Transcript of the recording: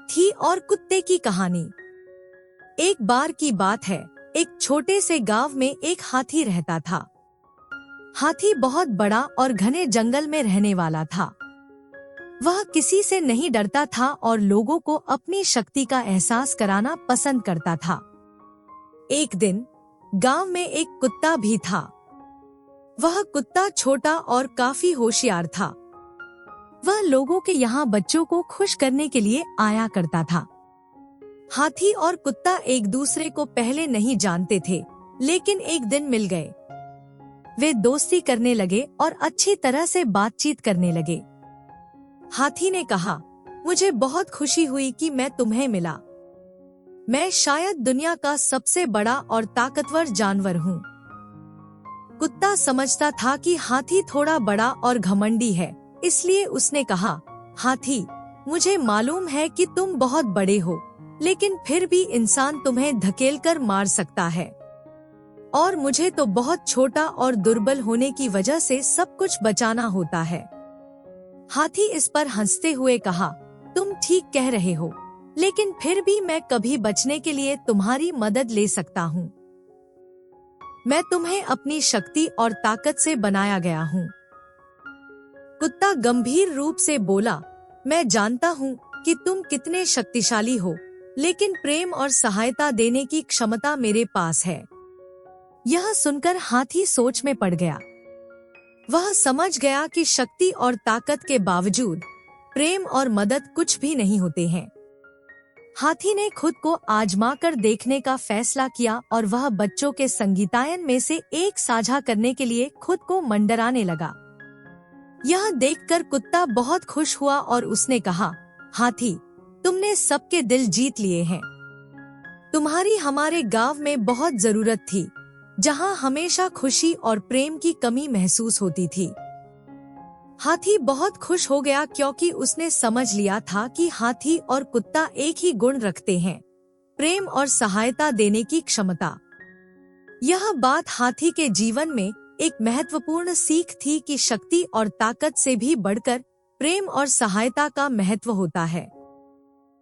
हाथी और कुत्ते की कहानी। एक बार की बात है, एक छोटे से गांव में एक हाथी रहता था। हाथी बहुत बड़ा और घने जंगल में रहने वाला था। वह किसी से नहीं डरता था और लोगों को अपनी शक्ति का एहसास कराना पसंद करता था। एक दिन गांव में एक कुत्ता भी था। वह कुत्ता छोटा और काफी होशियार था। वह लोगों के यहाँ बच्चों को खुश करने के लिए आया करता था। हाथी और कुत्ता एक दूसरे को पहले नहीं जानते थे, लेकिन एक दिन मिल गए। वे दोस्ती करने लगे और अच्छी तरह से बातचीत करने लगे। हाथी ने कहा, मुझे बहुत खुशी हुई कि मैं तुम्हें मिला। मैं शायद दुनिया का सबसे बड़ा और ताकतवर जानवर हूँ। कुत्ता समझता था कि हाथी थोड़ा बड़ा और घमंडी है, इसलिए उसने कहा, हाथी, मुझे मालूम है कि तुम बहुत बड़े हो, लेकिन फिर भी इंसान तुम्हें धकेलकर मार सकता है, और मुझे तो बहुत छोटा और दुर्बल होने की वजह से सब कुछ बचाना होता है। हाथी इस पर हंसते हुए कहा, तुम ठीक कह रहे हो, लेकिन फिर भी मैं कभी बचने के लिए तुम्हारी मदद ले सकता हूँ। मैं तुम्हें अपनी शक्ति और ताकत से बनाया गया हूँ। कुत्ता गंभीर रूप से बोला, मैं जानता हूँ कि तुम कितने शक्तिशाली हो, लेकिन प्रेम और सहायता देने की क्षमता मेरे पास है। यह सुनकर हाथी सोच में पड़ गया। वह समझ गया कि शक्ति और ताकत के बावजूद प्रेम और मदद कुछ भी नहीं होते हैं। हाथी ने खुद को आजमाकर देखने का फैसला किया और वह बच्चों के संगीतायन में से एक साझा करने के लिए खुद को मंडराने लगा। यह देखकर कुत्ता बहुत खुश हुआ और उसने कहा, हाथी, तुमने सबके दिल जीत लिए हैं। तुम्हारी हमारे गांव में बहुत जरूरत थी, जहां हमेशा खुशी और प्रेम की कमी महसूस होती थी। हाथी बहुत खुश हो गया क्योंकि उसने समझ लिया था कि हाथी और कुत्ता एक ही गुण रखते हैं, प्रेम और सहायता देने की क्षमता। यह बात हाथी के जीवन में एक महत्वपूर्ण सीख थी कि शक्ति और ताकत से भी बढ़कर प्रेम और सहायता का महत्व होता है।